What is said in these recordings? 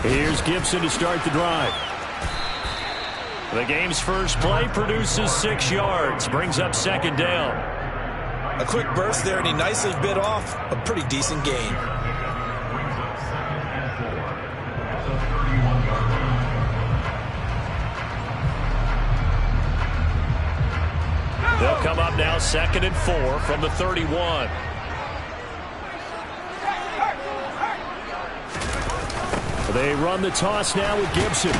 Here's Gibson to start the drive. The game's first play produces 6 yards, brings up second down. A quick burst there, and he nicely bit off a pretty decent gain. They'll come up now 2nd and 4 from the 31. They run the toss now with Gibson.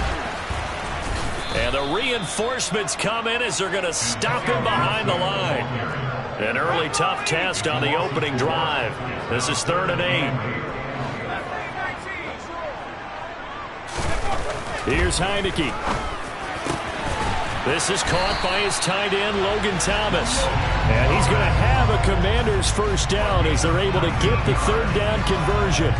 And the reinforcements come in as they're going to stop him behind the line. An early tough test on the opening drive. This is 3rd and 8. Here's Heineke. This is caught by his tight end, Logan Thomas. And he's going to have a Commander's first down as they're able to get the 3rd down conversion.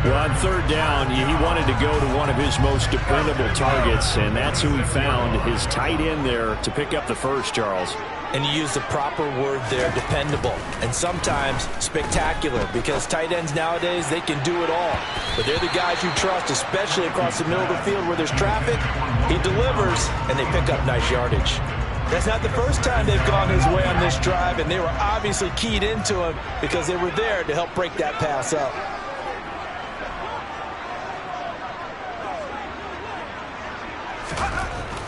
Well, on 3rd down, he wanted to go to one of his most dependable targets, and that's who he found, his tight end there, to pick up the first, Charles. And you use the proper word there, dependable, and sometimes spectacular, because tight ends nowadays, they can do it all. But they're the guys you trust, especially across the middle of the field where there's traffic. He delivers, and they pick up nice yardage. That's not the first time they've gone his way on this drive, and they were obviously keyed into him because they were there to help break that pass up.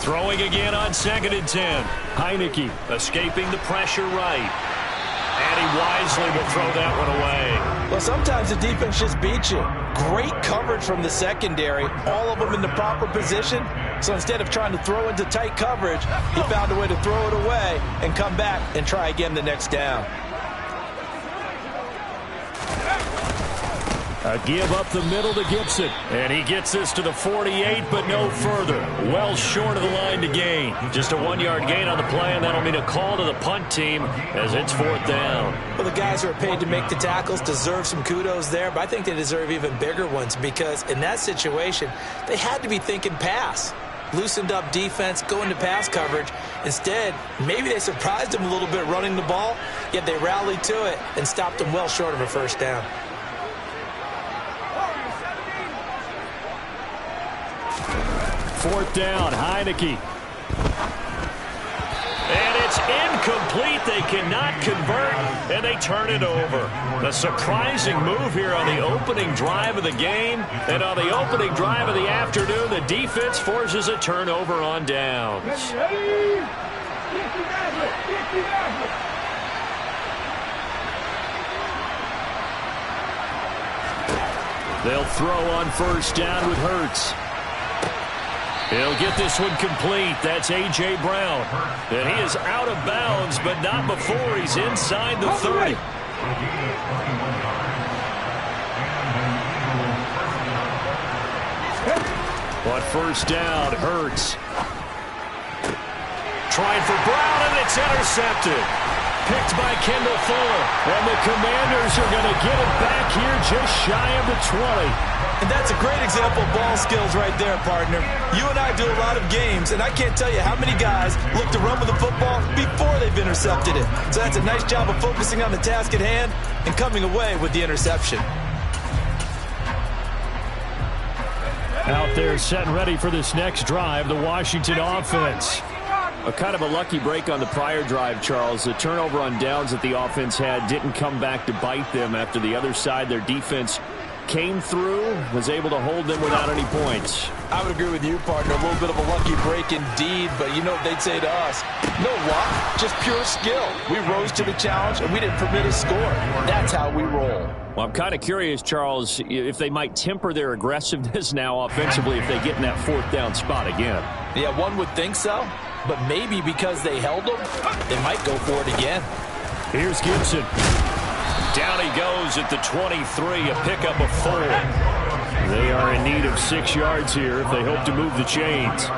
Throwing again on 2nd and 10. Heineke escaping the pressure right. And he wisely will throw that one away. Well, sometimes the defense just beats you. Great coverage from the secondary. All of them in the proper position. So instead of trying to throw into tight coverage, he found a way to throw it away and come back and try again the next down. A give up the middle to Gibson. And he gets this to the 48, but no further. Well short of the line to gain. Just a 1-yard gain on the play, and that'll mean a call to the punt team as it's 4th down. Well, the guys who are paid to make the tackles deserve some kudos there, but I think they deserve even bigger ones because in that situation, they had to be thinking pass. Loosened up defense, going to pass coverage. Instead, maybe they surprised him a little bit running the ball, yet they rallied to it and stopped him well short of a first down. 4th down, Heineke. And it's incomplete. They cannot convert, and they turn it over. A surprising move here on the opening drive of the game. And on the opening drive of the afternoon, the defense forces a turnover on downs. They'll throw on 1st down with Hurts. He'll get this one complete. That's A.J. Brown. And he is out of bounds, but not before he's inside the 30. On 1st down, Hurts. Trying for Brown, and it's intercepted. Picked by Kendall Fuller. And the Commanders are going to get it back here just shy of the 20. And that's a great example of ball skills right there, partner. You and I do a lot of games, and I can't tell you how many guys look to run with the football before they've intercepted it. So that's a nice job of focusing on the task at hand and coming away with the interception. Out there set and ready for this next drive, the Washington offense. A kind of a lucky break on the prior drive, Charles. The turnover on downs that the offense had didn't come back to bite them after the other side. Their defense came through, was able to hold them without any points. I would agree with you, partner. A little bit of a lucky break indeed, but you know what they'd say to us? No luck, just pure skill. We rose to the challenge, and we didn't permit a score. That's how we roll. Well, I'm kind of curious, Charles, if they might temper their aggressiveness now offensively if they get in that 4th down spot again. Yeah, one would think so, but maybe because they held them, they might go for it again. Here's Gibson. Down he goes at the 23, a pickup of 4. They are in need of 6 yards here if they hope to move the chains.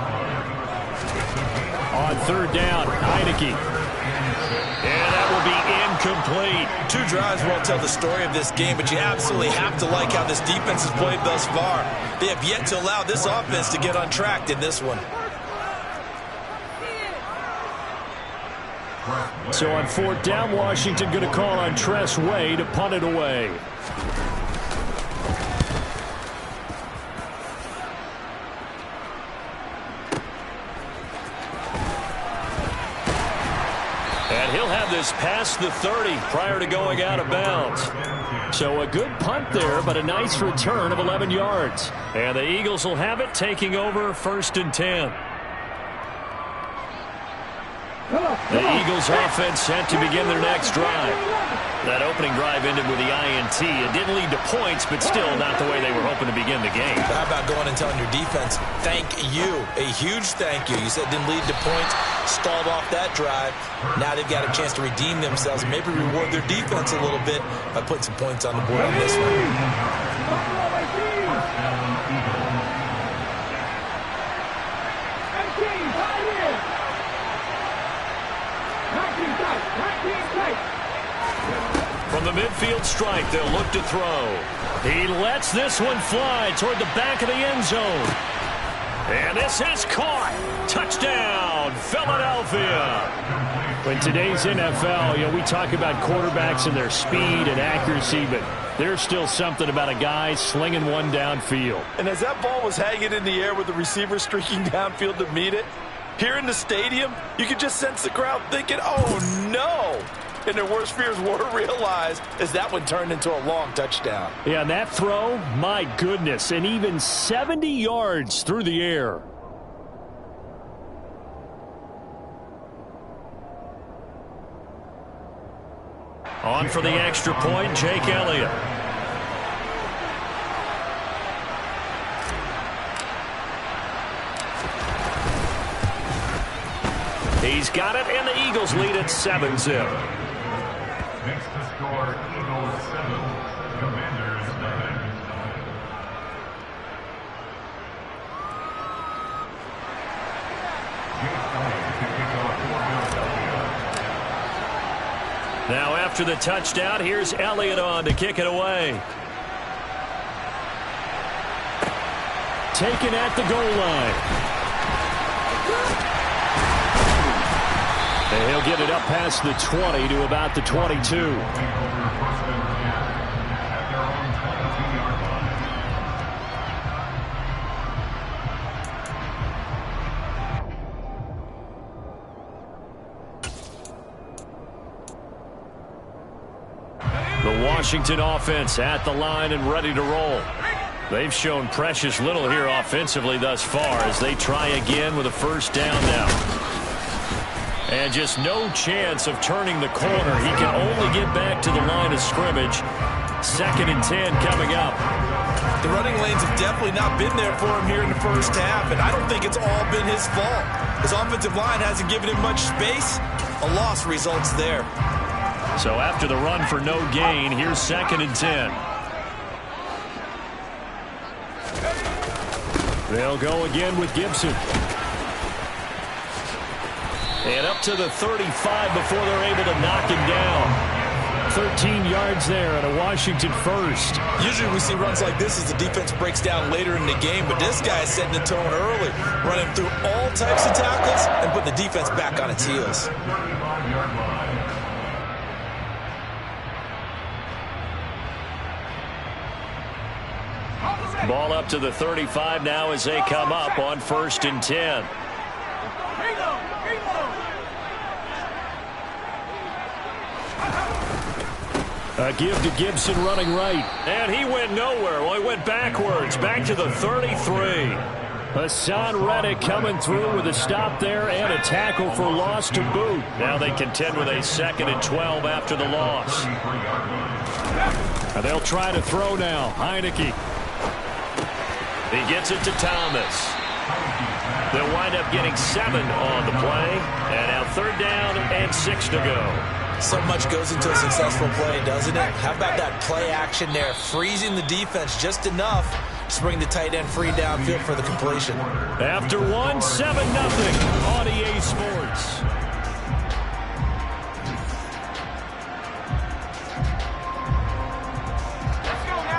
On 3rd down, Heineke. And that will be incomplete. 2 drives won't tell the story of this game, but you absolutely have to like how this defense has played thus far. They have yet to allow this offense to get untracked in this one. So on 4th down, Washington going to call on Tress Way to punt it away. And he'll have this past the 30 prior to going out of bounds. So a good punt there, but a nice return of 11 yards. And the Eagles will have it, taking over 1st and 10. The Eagles offense set to begin their next drive. That opening drive ended with the INT. It didn't lead to points, but still not the way they were hoping to begin the game. How about going and telling your defense, thank you, a huge thank you. You said it didn't lead to points, stalled off that drive. Now they've got a chance to redeem themselves and maybe reward their defense a little bit by putting some points on the board on this one. From the midfield strike, they'll look to throw. He lets this one fly toward the back of the end zone. And this is caught. Touchdown, Philadelphia. In today's NFL, we talk about quarterbacks and their speed and accuracy, but there's still something about a guy slinging one downfield. And as that ball was hanging in the air with the receiver streaking downfield to meet it, here in the stadium, you could just sense the crowd thinking, oh, no. And their worst fears were realized as that one turned into a long touchdown. Yeah, and that throw, my goodness, and even 70 yards through the air. On for the extra point, Jake Elliott. He's got it, and the Eagles lead at 7-0. Next to score, Eagles 7, Commanders 9. Now after the touchdown, here's Elliott on to kick it away. Taken at the goal line. And he'll get it up past the 20 to about the 22. The Washington offense at the line and ready to roll. They've shown precious little here offensively thus far as they try again with a first down now. And just no chance of turning the corner. He can only get back to the line of scrimmage. 2nd and 10 coming up. The running lanes have definitely not been there for him here in the first half, and I don't think it's all been his fault. His offensive line hasn't given him much space. A loss results there. So after the run for no gain, here's 2nd and 10. They'll go again with Gibson. And up to the 35 before they're able to knock him down. 13 yards there and a Washington first. Usually we see runs like this as the defense breaks down later in the game, but this guy is setting the tone early, running through all types of tackles and putting the defense back on its heels. Ball up to the 35 now as they come up on 1st and 10. A give to Gibson running right. And he went nowhere. Well, he went backwards. Back to the 33. Hassan Reddick coming through with a stop there and a tackle for loss to boot. Now they contend with a 2nd and 12 after the loss. And they'll try to throw now. Heineke. He gets it to Thomas. They'll wind up getting 7 on the play. And now 3rd down and 6 to go. So much goes into a successful play, doesn't it? How about that play action there, freezing the defense just enough to bring the tight end free downfield for the completion. After 1, 7-0 on EA Sports.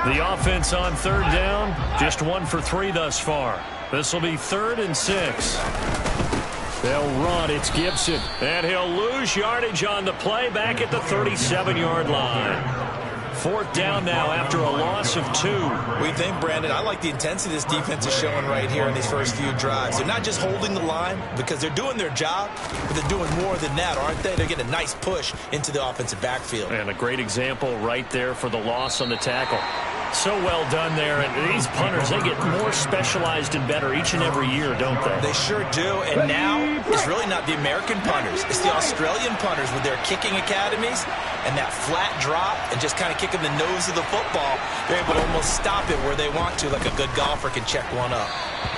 The offense on 3rd down, just 1 for 3 thus far. This will be 3rd and 6. They'll run. It's Gibson. And he'll lose yardage on the play back at the 37-yard line. 4th down now after a loss of 2. We think, Brandon, I like the intensity this defense is showing right here in these first few drives. They're not just holding the line because they're doing their job, but they're doing more than that, aren't they? They're getting a nice push into the offensive backfield. And a great example right there for the loss on the tackle. So well done there. And these punters, they get more specialized and better each and every year, don't they? They sure do. And now it's really not the American punters. It's the Australian punters with their kicking academies and that flat drop and just kind of kicking the nose of the football. They're able to almost stop it where they want to, like a good golfer can check one up.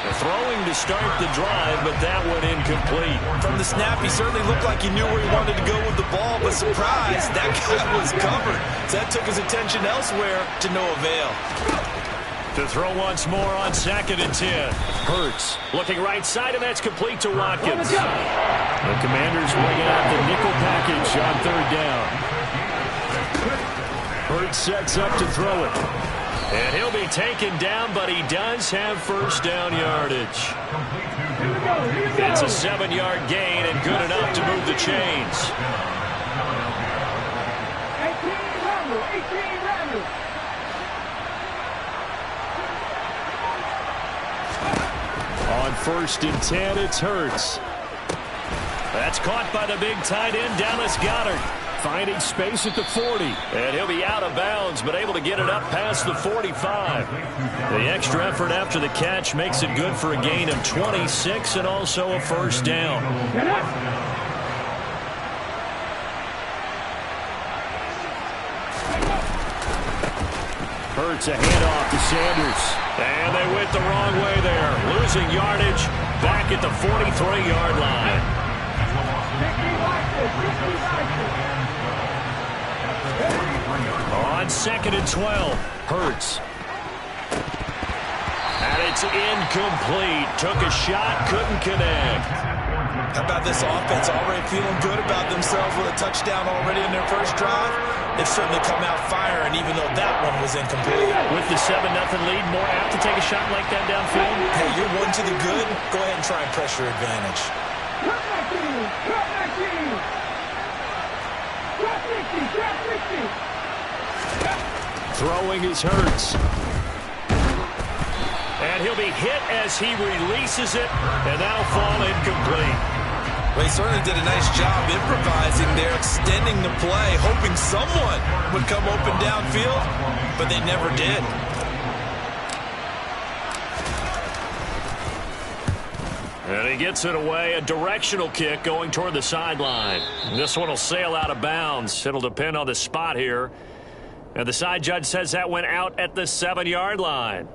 They're throwing to start the drive, but that went incomplete. From the snap, he certainly looked like he knew where he wanted to go with the ball, but surprise, that guy was covered. So that took his attention elsewhere to no avail. To throw once more on 2nd and 10. Hurts looking right side, and that's complete to Watkins. The Commanders bring out the nickel package on 3rd down. Hurts sets up to throw it. And he'll be taken down, but he does have 1st down yardage. It's a 7-yard gain and good enough to move the chains. On 1st and 10, it's Hurts. That's caught by the big tight end, Dallas Goedert. Finding space at the 40. And he'll be out of bounds, but able to get it up past the 45. The extra effort after the catch makes it good for a gain of 26 and also a 1st down. Hurts a handoff to Sanders. And they went the wrong way there. Losing yardage back at the 43-yard line. On 2nd and 12, Hurts. And it's incomplete. Took a shot, couldn't connect. How about this offense already feeling good about themselves with a touchdown already in their first drive? They've certainly come out firing, even though that one was incomplete. With the 7-0 lead, more apt to take a shot like that downfield? Hey, you're one to the good. Go ahead and try and press your advantage. Throwing is Hurts. And he'll be hit as he releases it, and that'll fall incomplete. Well, he certainly did a nice job improvising there, extending the play, hoping someone would come open downfield, but they never did. And he gets it away, a directional kick going toward the sideline. This one will sail out of bounds. It'll depend on the spot here. And the side judge says that went out at the 7-yard line.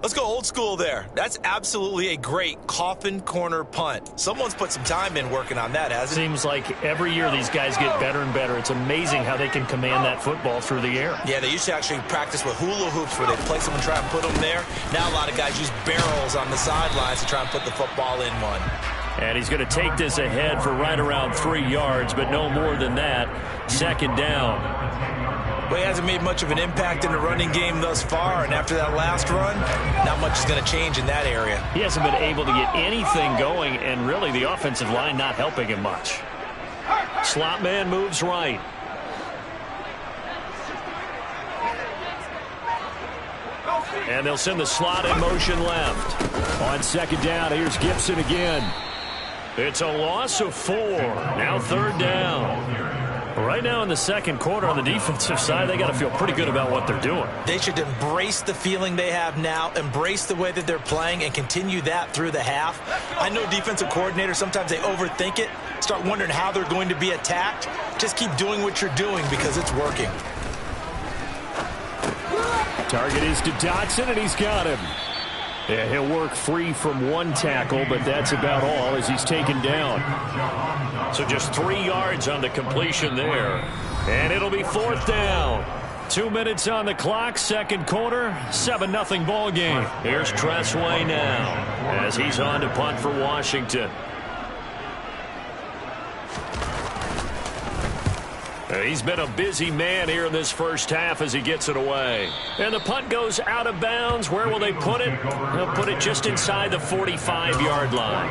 Let's go old school there. That's absolutely a great coffin corner punt. Someone's put some time in working on that, hasn't it? Seems like every year these guys get better and better. It's amazing how they can command that football through the air. Yeah, they used to actually practice with hula hoops where they play someone, try and put them there. Now a lot of guys use barrels on the sidelines to try and put the football in one. And he's going to take this ahead for right around 3 yards, but no more than that. 2nd down. Well, he hasn't made much of an impact in the running game thus far, and after that last run, not much is going to change in that area. He hasn't been able to get anything going, and really the offensive line not helping him much. Slot man moves right. And they'll send the slot in motion left. On 2nd down, here's Gibson again. It's a loss of 4. Now 3rd down. Right now in the 2nd quarter on the defensive side, they got to feel pretty good about what they're doing. They should embrace the feeling they have now, embrace the way that they're playing, and continue that through the half. I know defensive coordinators, sometimes they overthink it, start wondering how they're going to be attacked. Just keep doing what you're doing because it's working. Target is to Dotson, and he's got him. Yeah, he'll work free from 1 tackle, but that's about all as he's taken down. So just 3 yards on the completion there. And it'll be 4th down. 2 minutes on the clock, 2nd quarter, 7-0 ball game. Here's Tressway now as he's on to punt for Washington. He's been a busy man here in this first half as he gets it away. And the punt goes out of bounds. Where will they put it? They'll put it just inside the 45-yard line.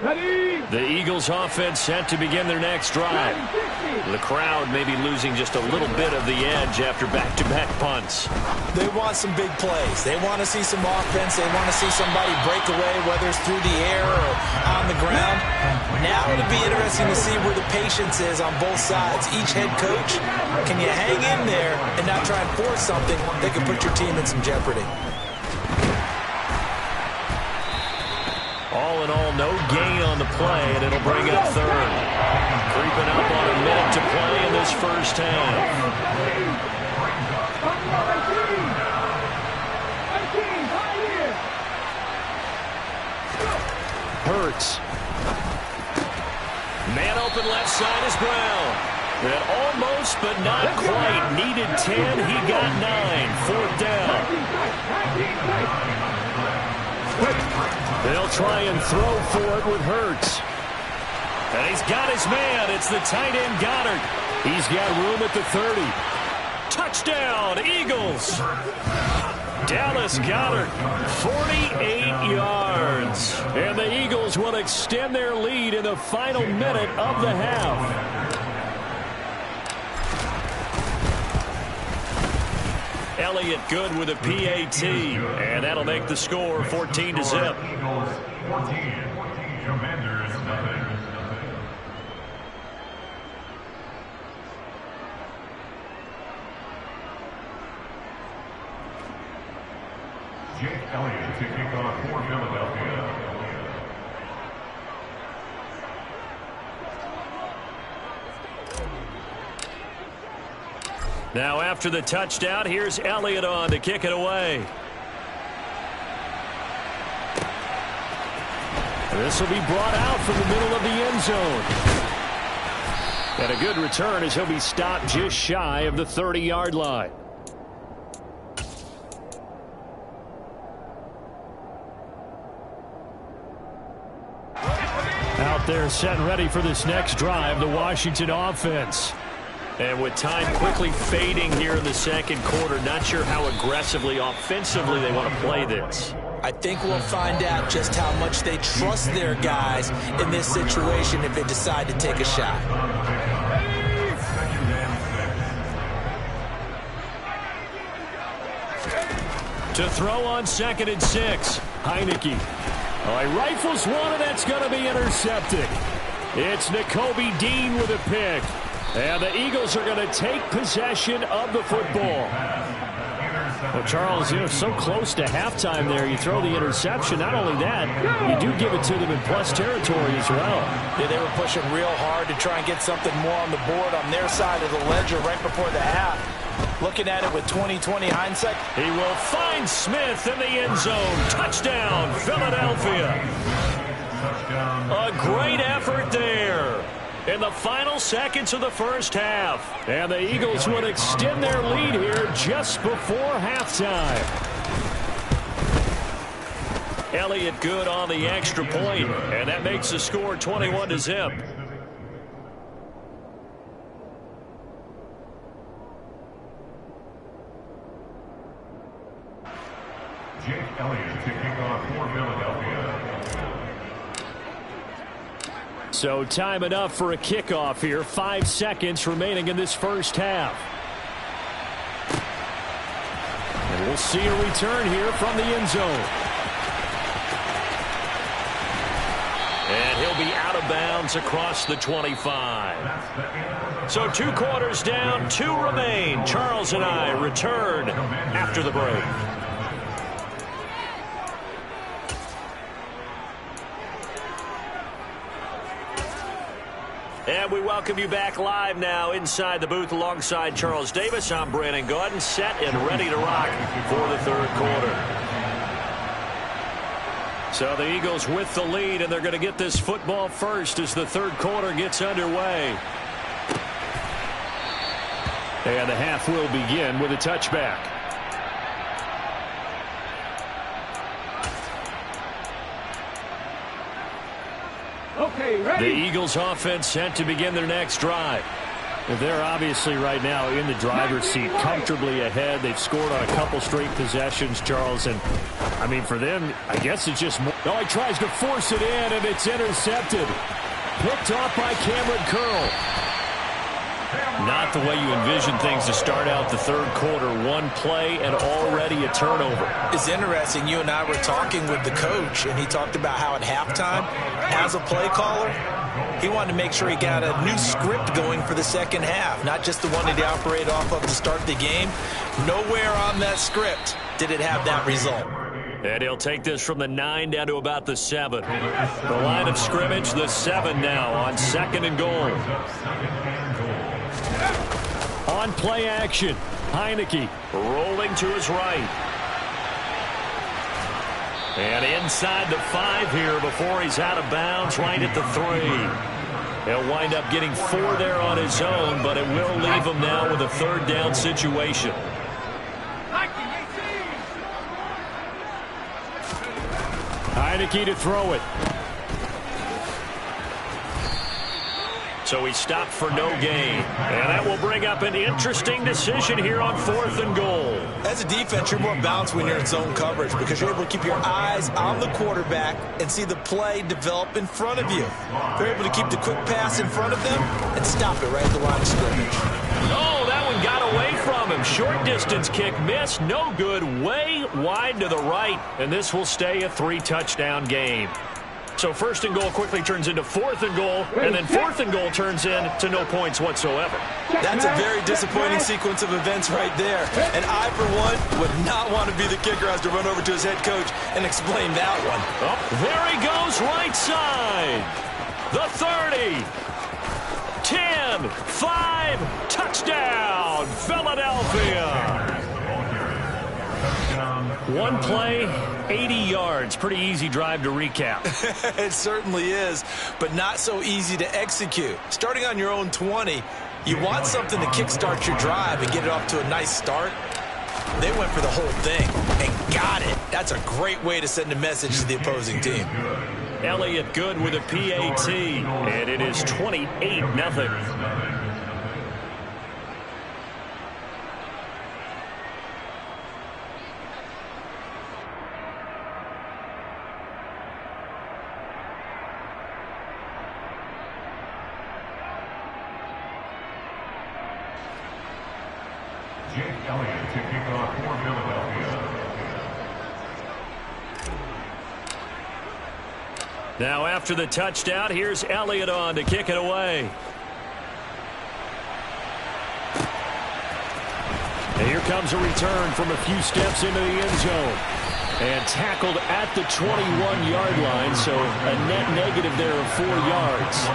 The Eagles offense set to begin their next drive. The crowd may be losing just a little bit of the edge after back-to-back punts. They want some big plays. They want to see some offense. They want to see somebody break away, whether it's through the air or on the ground. Now it'll be interesting to see where the patience is on both sides. Each head coach, can you hang in there and not try and force something that can put your team in some jeopardy? All in all, no gain on the play, and it'll bring up third. Creeping up on a minute to play in this first half. Hurts. Man open left side is Brown. And almost, but not quite. Needed 10. He got 9. Fourth down. They'll try and throw for it with Hurts. And he's got his man. It's the tight end Goddard. He's got room at the 30. Touchdown, Eagles. Dallas Goddard, 48 yards. And the Eagles will extend their lead in the final minute of the half. Elliott good with a PAT, and that'll make the score 14-0. Eagles 14, Commanders nothing. Jake Elliott to kick off for Philadelphia. Now after the touchdown, here's Elliott on to kick it away. This will be brought out from the middle of the end zone. And a good return as he'll be stopped just shy of the 30-yard line. Out there set and ready for this next drive, the Washington offense. And with time quickly fading here in the second quarter, not sure how aggressively, offensively they want to play this. I think we'll find out just how much they trust their guys in this situation if they decide to take a shot. To throw on 2nd and 6, Heineke. Oh, he rifles one, and that's going to be intercepted. It's Nakobe Dean with a pick. And the Eagles are going to take possession of the football. Well, Charles, so close to halftime there. You throw the interception. Not only that, you do give it to them in plus territory as well. Yeah, they were pushing real hard to try and get something more on the board on their side of the ledger right before the half. Looking at it with 20/20 hindsight. He will find Smith in the end zone. Touchdown, Philadelphia. A great effort there in the final seconds of the first half. And the Eagles would extend their lead here just before halftime. Elliott good on the extra point, and that makes the score 21-0. Jake Elliott to kick off for Philadelphia. So time enough for a kickoff here. 5 seconds remaining in this first half. And we'll see a return here from the end zone. And he'll be out of bounds across the 25. So 2 quarters down, 2 remain. Charles and I return after the break. And we welcome you back live now inside the booth alongside Charles Davis. I'm Brandon Gaudin, set and ready to rock for the third quarter. So the Eagles with the lead, and they're going to get this football first as the third quarter gets underway. And the half will begin with a touchback. Okay, ready. The Eagles offense set to begin their next drive. They're obviously right now in the driver's seat, comfortably ahead. They've scored on a couple straight possessions, Charles. And, I mean, for them, I guess it's just more. Oh, he tries to force it in, and it's intercepted. Picked off by Cameron Curl. Not the way you envision things to start out the third quarter. One play and already a turnover. It's interesting. You and I were talking with the coach, and he talked about how at halftime, as a play caller, he wanted to make sure he got a new script going for the second half, not just the one that he operated off of to start the game. Nowhere on that script did it have that result. And he'll take this from the 9 down to about the 7. The line of scrimmage, the 7 now on 2nd and goal. On play action, Heineke rolling to his right. And inside the 5 here before he's out of bounds, right at the 3. He'll wind up getting 4 there on his own, but it will leave him now with a 3rd down situation. Heineke to throw it. So he stopped for no gain. And that will bring up an interesting decision here on 4th and goal. As a defense, you're more balanced when you're in zone coverage because you're able to keep your eyes on the quarterback and see the play develop in front of you. They're able to keep the quick pass in front of them and stop it right at the line of scrimmage. Oh, that one got away from him. Short distance kick missed. No good. Way wide to the right. And this will stay a 3-touchdown game. So 1st and goal quickly turns into 4th and goal, and then 4th and goal turns into no points whatsoever. That's a very disappointing sequence of events right there. And I, for one, would not want to be the kicker as to run over to his head coach and explain that one. Oh, there he goes right side. The 30. 10, 5, touchdown, Philadelphia. One play, 80 yards. Pretty easy drive to recap. It certainly is, but not so easy to execute. Starting on your own 20, you want something to kickstart your drive and get it off to a nice start. They went for the whole thing and got it. That's a great way to send a message to the opposing team. Elliott good with a PAT, and it is 28-0. Elliott to kick off for Philadelphia. Now after the touchdown, here's Elliott on to kick it away. And here comes a return from a few steps into the end zone. And tackled at the 21-yard line, so a net negative there of 4 yards.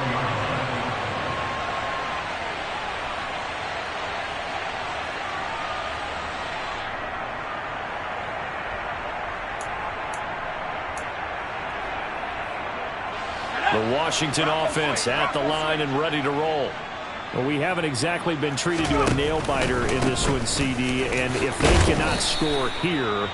The Washington offense at the line and ready to roll. Well, we haven't exactly been treated to a nail-biter in this one, CD, and if they cannot score here,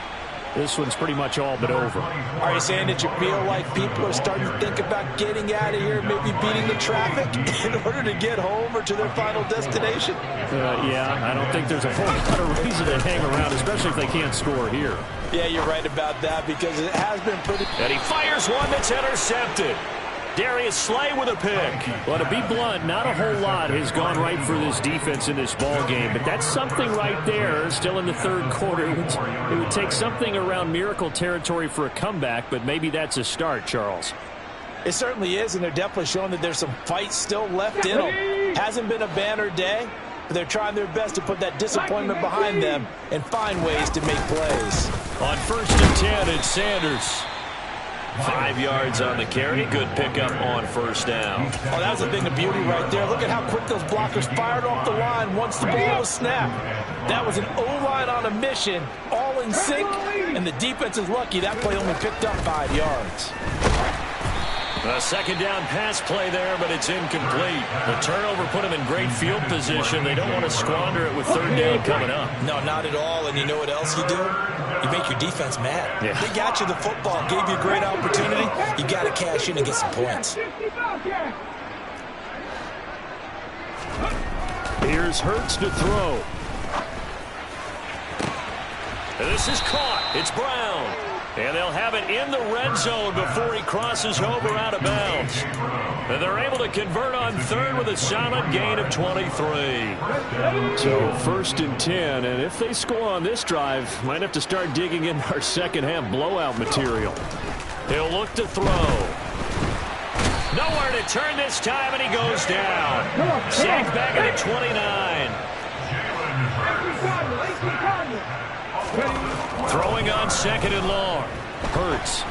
this one's pretty much all but over. Are you saying that you feel like people are starting to think about getting out of here, maybe beating the traffic in order to get home or to their final destination? Yeah, I don't think there's a whole lot of reason to hang around, especially if they can't score here. Yeah, you're right about that because it has been pretty... And he fires one that's intercepted. Darius Slay with a pick. Well, to be blunt, not a whole lot has gone right for this defense in this ball game, but that's something right there. Still in the third quarter, it would take something around miracle territory for a comeback, but maybe that's a start, Charles. It certainly is, and they're definitely showing that there's some fight still left in them. Hasn't been a banner day, but they're trying their best to put that disappointment behind them and find ways to make plays. On 1st and 10, it's Sanders. 5 yards on the carry. Good pickup on 1st down. Oh, that was a thing of beauty right there. Look at how quick those blockers fired off the line once the ball was snapped. That was an O-line on a mission, all in sync, and the defense is lucky that play only picked up 5 yards. A 2nd down pass play there, but it's incomplete. The turnover put them in great field position. They don't want to squander it with 3rd down coming up. No, not at all. And you know what else you do? You make your defense mad. Yeah. They got you the football, gave you a great opportunity. You got to cash in and get some points. Here's Hurts to throw. This is caught. It's Brown. And they'll have it in the red zone before he crosses over out of bounds. And they're able to convert on third with a solid gain of 23. So 1st and 10. And if they score on this drive, might have to start digging in our second half blowout material. He'll look to throw. Nowhere to turn this time, and he goes down. Sacked back at the 29. Throwing on 2nd and long. Hurts.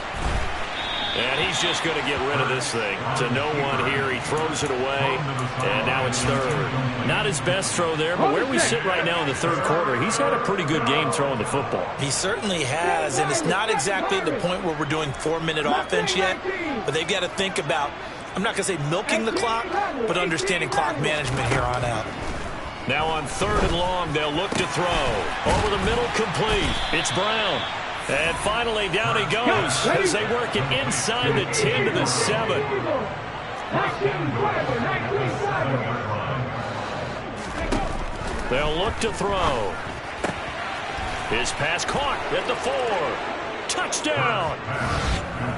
And he's just going to get rid of this thing. To no one here. He throws it away. And now it's 3rd. Not his best throw there, but where we sit right now in the 3rd quarter, he's had a pretty good game throwing the football. He certainly has, and it's not exactly at the point where we're doing 4-minute offense yet, but they've got to think about, I'm not going to say milking the clock, but understanding clock management here on out. Now on 3rd and long, they'll look to throw. Over the middle, complete. It's Brown. And finally, down he goes as they work it inside the 10 to the 7. They'll look to throw. His pass caught at the 4. Touchdown.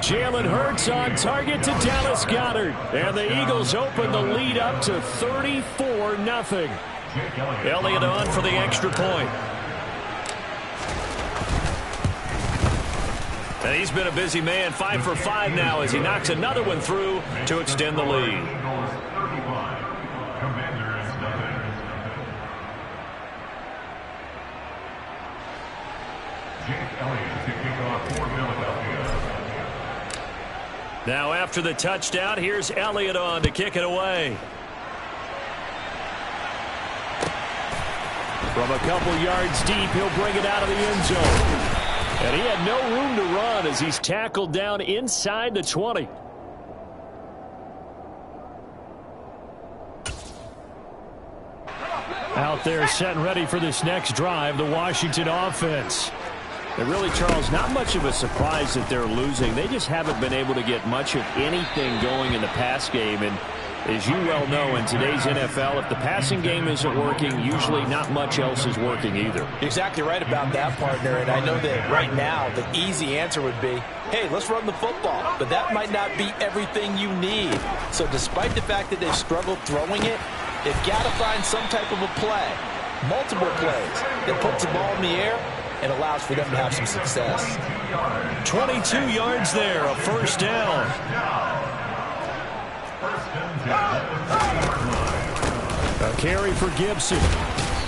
Jalen Hurts on target to Dallas Goedert. And the Eagles open the lead up to 34-0. Elliott on for the extra point. And he's been a busy man, 5 for 5 now as he knocks another one through to extend the lead. Now after the touchdown, here's Elliott on to kick it away. From a couple yards deep, he'll bring it out of the end zone. And he had no room to run as he's tackled down inside the 20. Out there set and ready for this next drive, the Washington offense. And really, Charles, not much of a surprise that they're losing. They just haven't been able to get much of anything going in the pass game. And as you well know, in today's NFL, if the passing game isn't working, usually not much else is working either. You're exactly right about that, partner. And I know that right now the easy answer would be, hey, let's run the football. But that might not be everything you need. So despite the fact that they've struggled throwing it, they've got to find some type of a play, multiple plays, that puts the ball in the air and allows for them to have some success. 22 yards there, a 1st down. A carry for Gibson.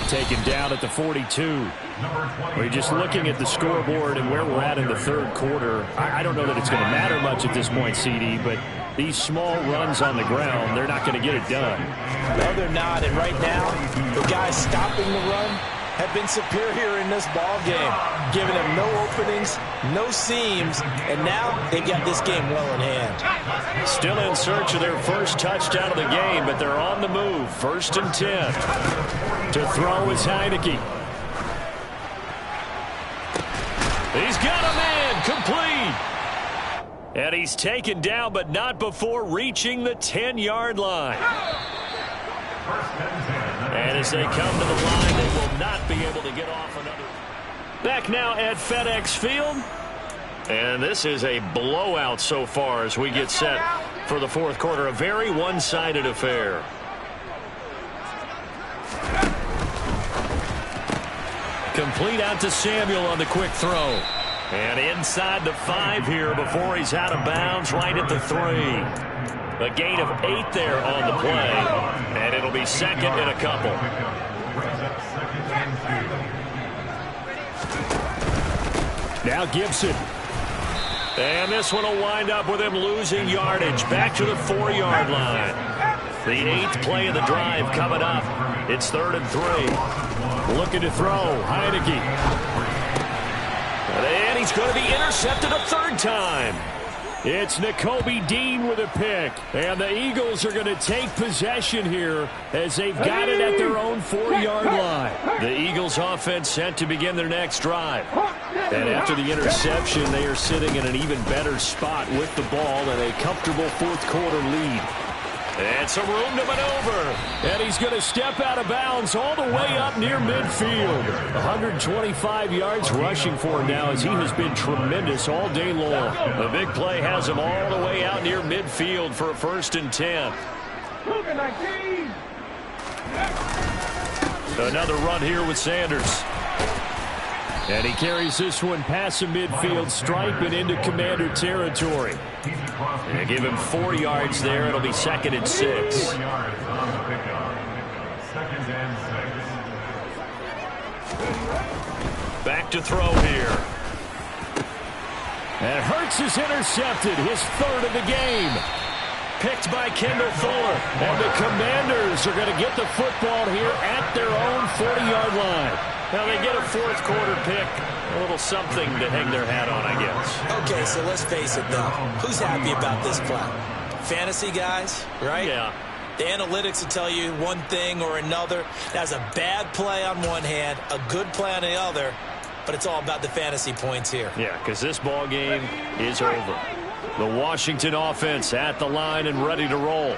Taken down at the 42. We're just looking at the scoreboard and where we're at in the 3rd quarter. I don't know that it's going to matter much at this point, CD, but these small runs on the ground, they're not going to get it done. No, they're not. And right now, the guys stopping the run have been superior in this ball game, giving them no openings, no seams, and now they've got this game well in hand. Still in search of their first touchdown of the game, but they're on the move. 1st and 10. To throw is Heineke. He's got a man, complete. And he's taken down, but not before reaching the 10-yard line. And as they come to the line, they will not be able to get off another. Back now at FedEx Field. And this is a blowout so far as we get set for the 4th quarter. A very one-sided affair. Complete out to Samuel on the quick throw. And inside the 5 here before he's out of bounds, right at the 3. A gain of 8 there on the play. And it'll be 2nd and a couple. Now Gibson. And this one will wind up with him losing yardage. Back to the 4-yard line. The 8th play of the drive coming up. It's 3rd and 3. Looking to throw. Heineke. And he's going to be intercepted a 3rd time. It's Nakobe Dean with a pick. And the Eagles are going to take possession here as they've got it at their own 4-yard line. The Eagles offense set to begin their next drive. And after the interception, they are sitting in an even better spot with the ball and a comfortable 4th quarter lead. And some room to maneuver. And he's going to step out of bounds all the way up near midfield. 125 yards rushing for him now as he has been tremendous all day long. The big play has him all the way out near midfield for a 1st and 10. Another run here with Sanders. And he carries this one past the midfield stripe and into Commander territory. And give him 4 yards there. It'll be 2nd and 6. 4 yards on the pickup. 2nd and 6. Back to throw here. And Hurts is intercepted. His 3rd of the game. Picked by Kendall Fuller. And the Commanders are going to get the football here at their own 40-yard line. Now they get a 4th quarter pick. A little something to hang their hat on, I guess. Okay, so let's face it, though. Who's happy about this play? Fantasy guys, right? Yeah. The analytics will tell you one thing or another. That's a bad play on one hand, a good play on the other, but it's all about the fantasy points here. Yeah, because this ball game is over. The Washington offense at the line and ready to roll.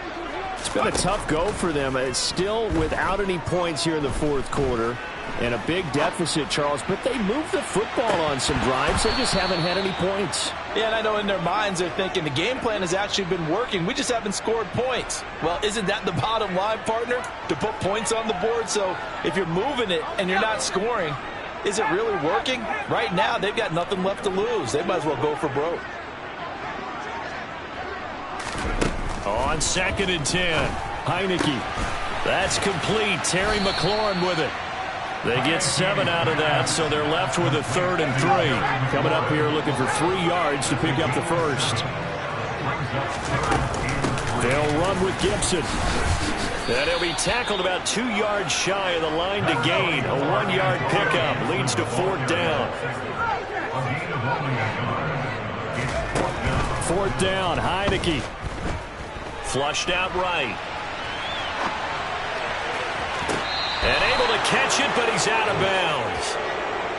It's been a tough go for them. It's still without any points here in the 4th quarter. And a big deficit, Charles, but they moved the football on some drives. They just haven't had any points. Yeah, and I know in their minds they're thinking the game plan has actually been working. We just haven't scored points. Well, isn't that the bottom line, partner? To put points on the board? So if you're moving it and you're not scoring, is it really working? Right now, they've got nothing left to lose. They might as well go for broke. On 2nd and 10, Heineke. That's complete. Terry McLaurin with it. They get 7 out of that, so they're left with a 3rd and 3. Coming up here looking for 3 yards to pick up the 1st. They'll run with Gibson. And he'll be tackled about 2 yards shy of the line to gain. A 1-yard pickup leads to 4th down. 4th down, Heineke. Flushed out right. And able to catch it, but he's out of bounds.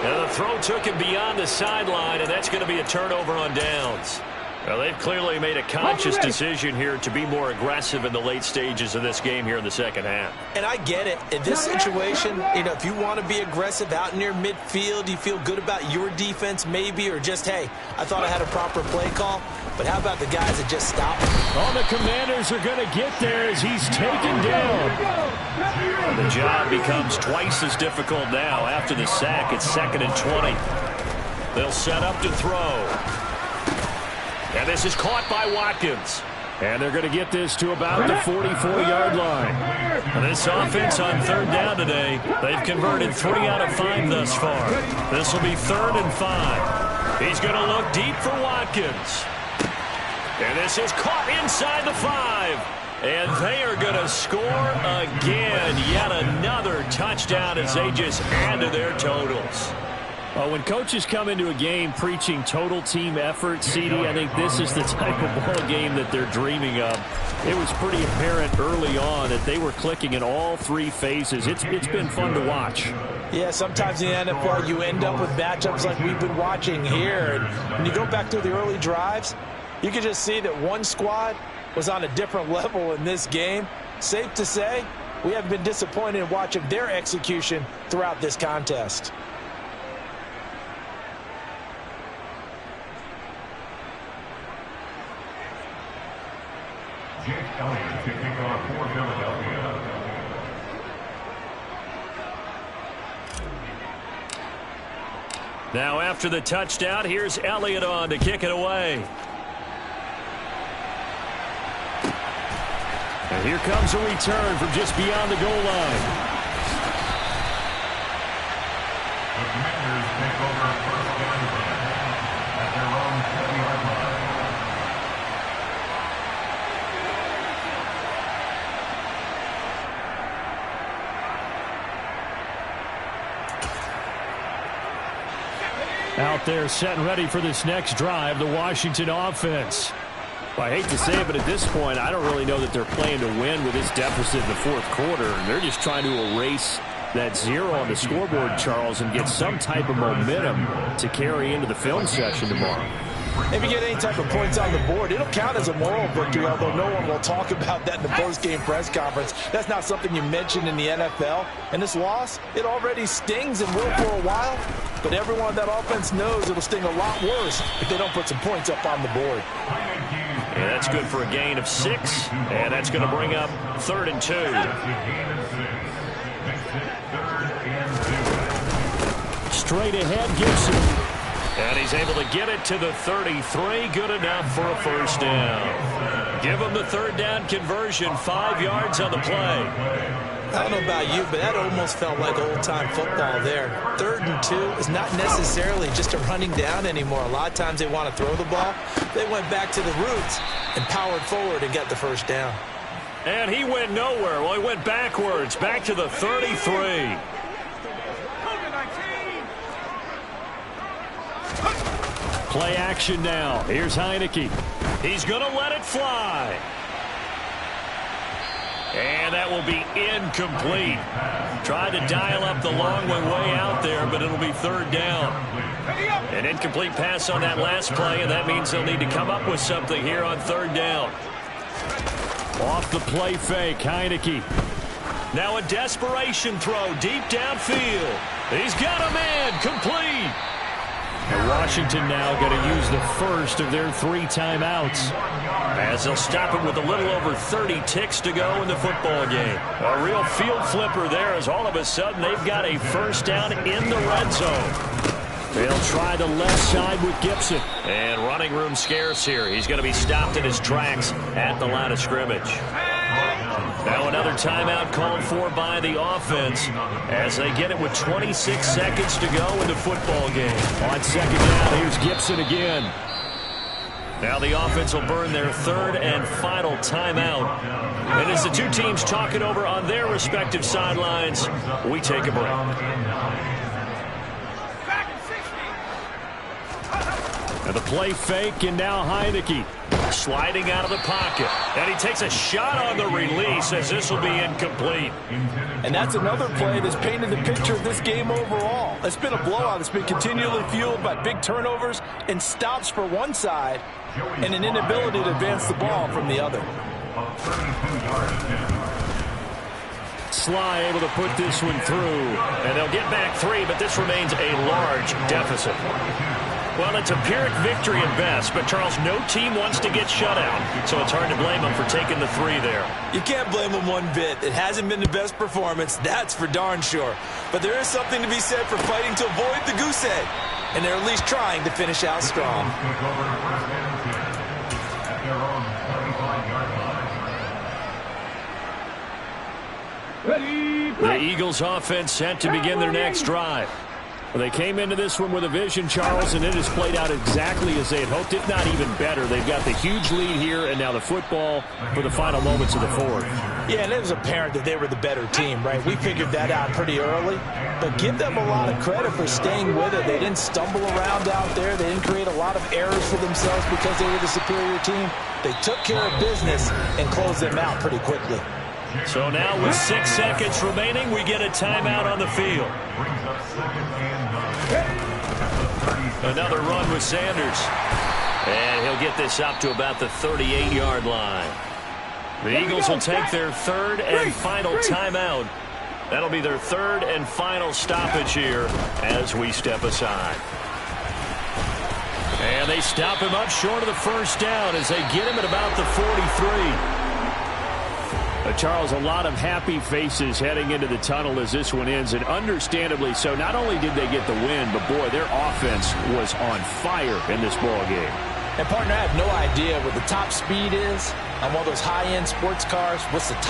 And the throw took him beyond the sideline, and that's going to be a turnover on downs. Well, they've clearly made a conscious decision here to be more aggressive in the late stages of this game here in the 2nd half. And I get it. In this situation, if you want to be aggressive out near midfield, you feel good about your defense maybe, or just, hey, I thought I had a proper play call. But how about the guys that just stop? All the Commanders are going to get there as he's taken down. And the job becomes twice as difficult now after the sack. It's 2nd and 20. They'll set up to throw. And this is caught by Watkins. And they're going to get this to about the 44-yard line. And this offense on 3rd down today, they've converted 3 out of 5 thus far. This will be 3rd and 5. He's going to look deep for Watkins. And this is caught inside the 5. And they are going to score again. Yet another touchdown as they just add to their totals. When coaches come into a game preaching total team effort, CD, I think this is the type of ball game that they're dreaming of. It was pretty apparent early on that they were clicking in all 3 phases. It's been fun to watch. Yeah, sometimes in the NFL you end up with matchups like we've been watching here. And when you go back through the early drives, you can just see that one squad was on a different level in this game. Safe to say, we haven't been disappointed in watching their execution throughout this contest. Jake Elliott to kick off for Philadelphia. Now after the touchdown, here's Elliott on to kick it away. And here comes a return from just beyond the goal line. The Commanders take over 1st down at their own 40-yard line. Out there set and ready for this next drive, the Washington offense. Well, I hate to say it, but at this point, I don't really know that they're playing to win with this deficit in the 4th quarter. They're just trying to erase that 0 on the scoreboard, Charles, and get some type of momentum to carry into the film session tomorrow. If you get any type of points on the board, it'll count as a moral victory, although no one will talk about that in the post-game press conference. That's not something you mention in the NFL. And this loss, it already stings and will for a while, but everyone on that offense knows it'll sting a lot worse if they don't put some points up on the board. Yeah, that's good for a gain of 6, and that's going to bring up 3rd and 2. Straight ahead, Gibson. And he's able to get it to the 33. Good enough for a first down. Give him the 3rd down conversion. 5 yards on the play. I don't know about you, but that almost felt like old-time football there. 3rd and 2 is not necessarily just a running down anymore. A lot of times they want to throw the ball. They went back to the roots and powered forward and got the first down. And he went nowhere. Well, he went backwards, back to the 33. Play action now. Here's Heineke. He's going to let it fly. And that will be incomplete. Tried to dial up the long way out there, but it'll be 3rd down. An incomplete pass on that last play, and that means they'll need to come up with something here on 3rd down. Off the play fake, Heineke. Now a desperation throw deep downfield. He's got a man, complete. And Washington now going to use the first of their 3 timeouts, as they'll stop it with a little over 30 ticks to go in the football game. A real field flipper there, as all of a sudden they've got a first down in the red zone. They'll try the left side with Gibson. And running room scarce here. He's going to be stopped in his tracks at the line of scrimmage. Now another timeout called for by the offense as they get it with 26 seconds to go in the football game. On 2nd down, here's Gibson again. Now the offense will burn their 3rd and final timeout. And as the 2 teams talk it over on their respective sidelines, we take a break. And the play fake, and now Heineke sliding out of the pocket. And he takes a shot on the release as this will be incomplete. And that's another play that's painted the picture of this game overall. It's been a blowout. It's been continually fueled by big turnovers and stops for one side and an inability to advance the ball from the other. Sly able to put this one through. And they'll get back 3, but this remains a large deficit. Well, it's a Pyrrhic victory at best, but, Charles, no team wants to get shut out, so it's hard to blame them for taking the 3 there. You can't blame them one bit. It hasn't been the best performance, that's for darn sure. But there is something to be said for fighting to avoid the goose egg, and they're at least trying to finish out strong. The Eagles offense set to begin their next drive. Well, they came into this one with a vision, Charles, and it has played out exactly as they had hoped, if not even better. They've got the huge lead here, and now the football for the final moments of the 4th. Yeah, and it was apparent that they were the better team, right? We figured that out pretty early, but give them a lot of credit for staying with it. They didn't stumble around out there. They didn't create a lot of errors for themselves because they were the superior team. They took care of business and closed them out pretty quickly. So now with 6 seconds remaining, we get a timeout on the field. Another run with Sanders. And he'll get this up to about the 38-yard line. The Eagles will take their 3rd and final timeout. That'll be their 3rd and final stoppage here as we step aside. And they stop him up short of the first down as they get him at about the 43. Charles, a lot of happy faces heading into the tunnel as this one ends, and understandably so. Not only did they get the win, but, boy, their offense was on fire in this ball game. And, partner, I have no idea what the top speed is on one of those high-end sports cars. What's the top